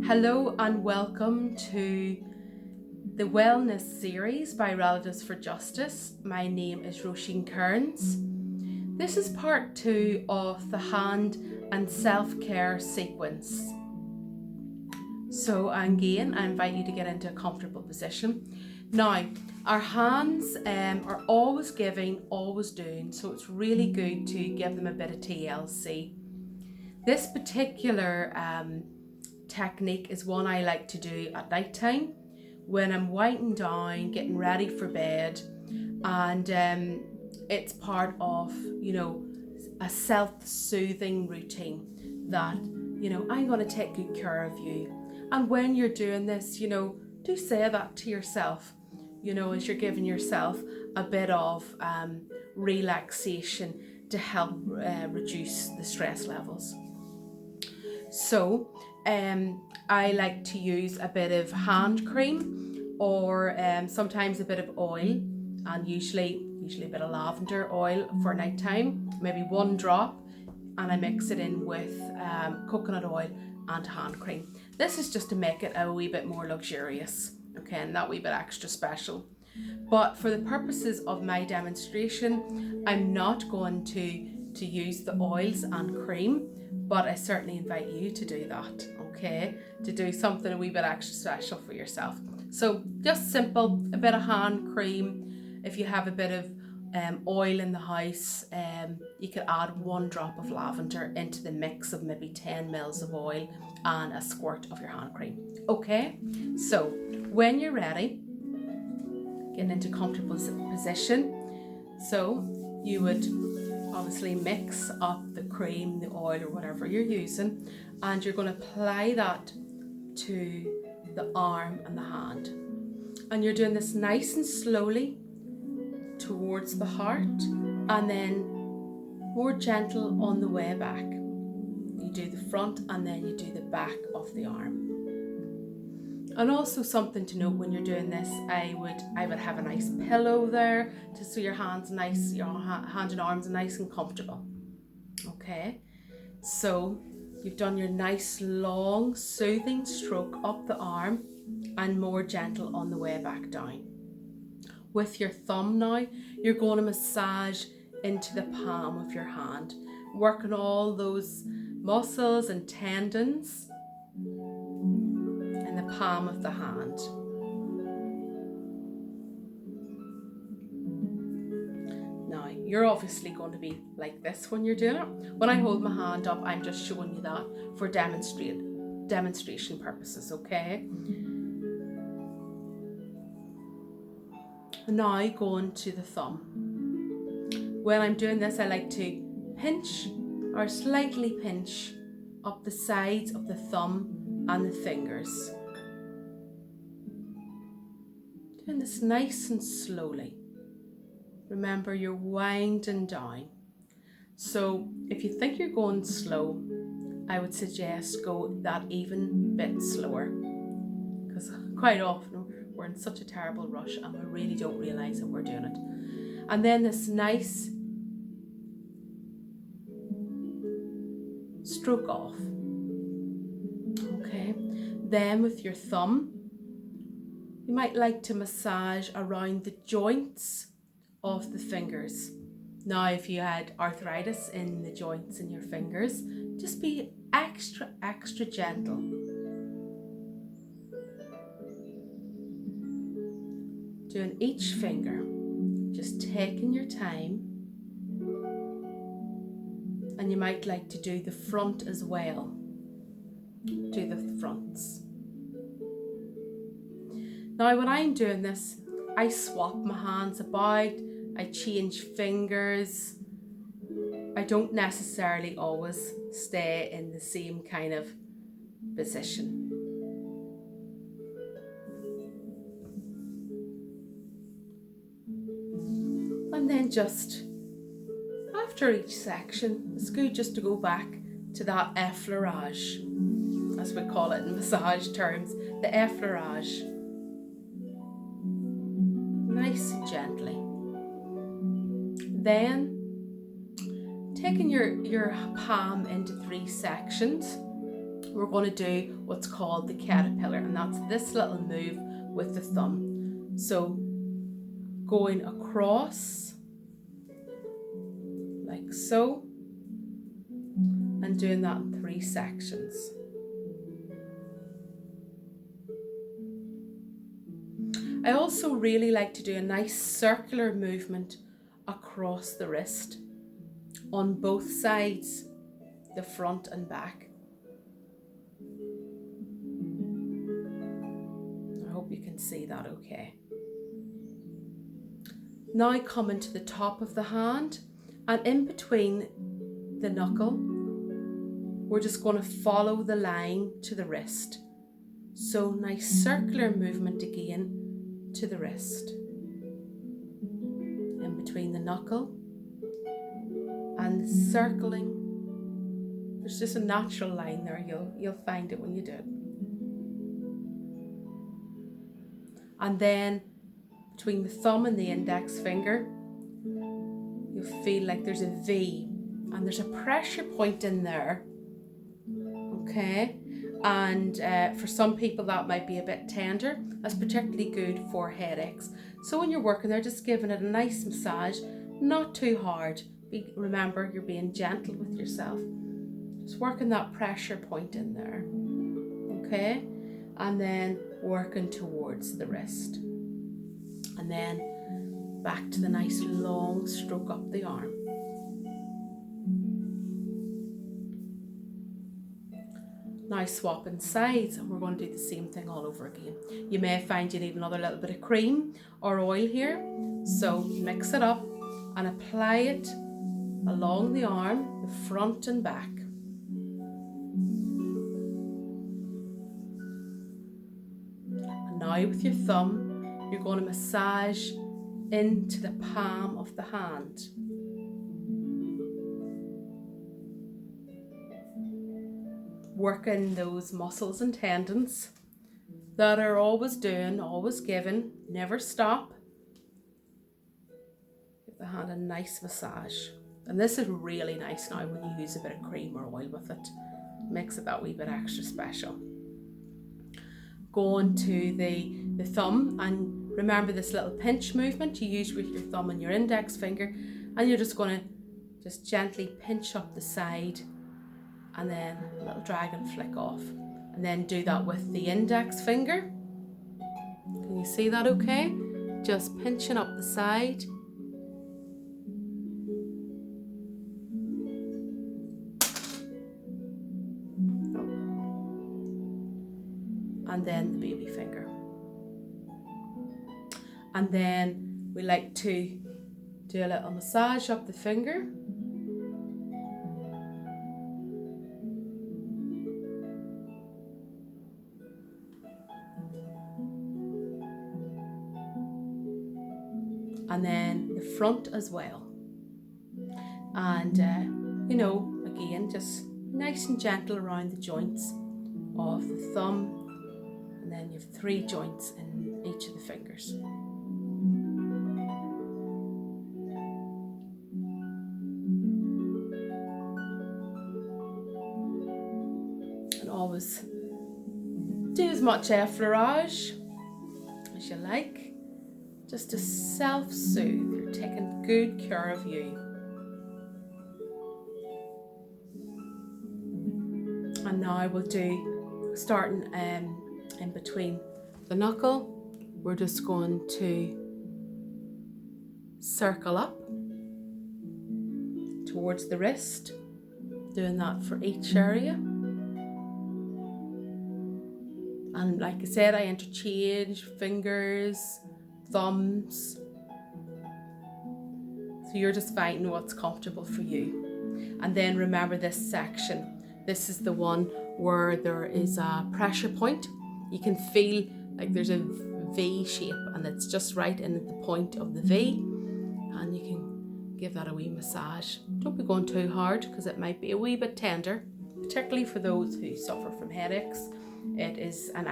Hello and welcome to the Wellness series by Relatives for Justice. My name is Roisin Kearns. This is part 2 of the hand and self-care sequence. So again, I invite you to get into a comfortable position. Now, our hands are always giving, always doing, so it's really good to give them a bit of TLC. This particular technique is one I like to do at night time when I'm winding down, getting ready for bed, and it's part of, a self-soothing routine that, I'm going to take good care of you. And when you're doing this, do say that to yourself, as you're giving yourself a bit of relaxation to help reduce the stress levels. So I like to use a bit of hand cream or sometimes a bit of oil, and usually a bit of lavender oil for nighttime, maybe 1 drop, and I mix it in with coconut oil and hand cream. This is just to make it a wee bit more luxurious, okay, and that wee bit extra special. But for the purposes of my demonstration, I'm not going to use the oils and cream, but I certainly invite you to do that, okay? To do something a wee bit extra special for yourself. So just simple, a bit of hand cream. If you have a bit of oil in the house, you could add 1 drop of lavender into the mix of maybe 10 mils of oil and a squirt of your hand cream. Okay, so when you're ready, getting into comfortable position, so you would obviously mix up the cream, the oil, or whatever you're using, and you're going to apply that to the arm and the hand. And you're doing this nice and slowly towards the heart, and then more gentle on the way back. You do the front and then you do the back of the arm. And also something to note when you're doing this, I would have a nice pillow there so your hands nice, your hand and arms are nice and comfortable. Okay, so you've done your nice long soothing stroke up the arm and more gentle on the way back down. With your thumb now, you're going to massage into the palm of your hand, working all those muscles and tendons in the palm of the hand. Now, you're obviously going to be like this when you're doing it. When I hold my hand up, I'm just showing you that for demonstration purposes, okay? Now going to the thumb. When I'm doing this, I like to pinch or slightly pinch up the sides of the thumb and the fingers. Doing this nice and slowly. Remember, you're winding down. So if you think you're going slow, I would suggest go that even bit slower, because quite often we're in such a terrible rush and we really don't realise that we're doing it. And then this nice stroke off. Okay, then with your thumb, you might like to massage around the joints of the fingers. Now, if you had arthritis in the joints in your fingers, just be extra gentle. Doing each finger, just taking your time. And you might like to do the front as well. Do the fronts. Now, when I'm doing this, I swap my hands about, I change fingers. I don't necessarily always stay in the same kind of position. And then just after each section, it's good just to go back to that effleurage, as we call it in massage terms, the effleurage. Nice and gently. Then taking your palm into 3 sections, we're going to do what's called the caterpillar, and that's this little move with the thumb. So going across like so, and doing that in 3 sections. I also really like to do a nice circular movement across the wrist on both sides, the front and back. I hope you can see that okay. Now coming to the top of the hand, and in between the knuckle, we're just going to follow the line to the wrist. So nice circular movement again to the wrist. In between the knuckle and circling. There's just a natural line there. You'll find it when you do it. And then between the thumb and the index finger, you'll feel like there's a V, and there's a pressure point in there. Okay, and for some people that might be a bit tender. That's particularly good for headaches. So when you're working there, just giving it a nice massage, not too hard. Remember, you're being gentle with yourself. Just working that pressure point in there. Okay, and then working towards the wrist. And then back to the nice long stroke up the arm. Now swapping sides, and we're going to do the same thing all over again. You may find you need another little bit of cream or oil here, so mix it up and apply it along the arm, the front and back. And now with your thumb, you're going to massage into the palm of the hand. Working those muscles and tendons that are always doing, always giving, never stop. Give the hand a nice massage. And this is really nice now when you use a bit of cream or oil with it. Makes it that wee bit extra special. Going to the thumb, and remember this little pinch movement you use with your thumb and your index finger, and you're just going to just gently pinch up the side and then a little drag and flick off, and then do that with the index finger. Can you see that okay? Just pinching up the side. And then the baby finger. And then we like to do a little massage up the finger. And then the front as well. And, again, just nice and gentle around the joints of the thumb. And then you have 3 joints in each of the fingers. And always do as much effleurage as you like. Just to self-soothe. You're taking good care of you. And now we'll do, starting in between the knuckle, we're just going to circle up towards the wrist, doing that for each area. And like I said, I interchange fingers, thumbs, so you're just finding what's comfortable for you. And then remember this section, this is the one where there is a pressure point. You can feel like there's a V shape, and it's just right in at the point of the V, and you can give that a wee massage. Don't be going too hard because it might be a wee bit tender, particularly for those who suffer from headaches. It is an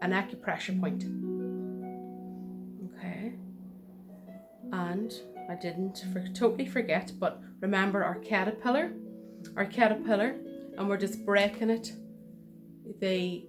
acupressure point. Okay, and I didn't totally forget, but remember our caterpillar, and we're just breaking it they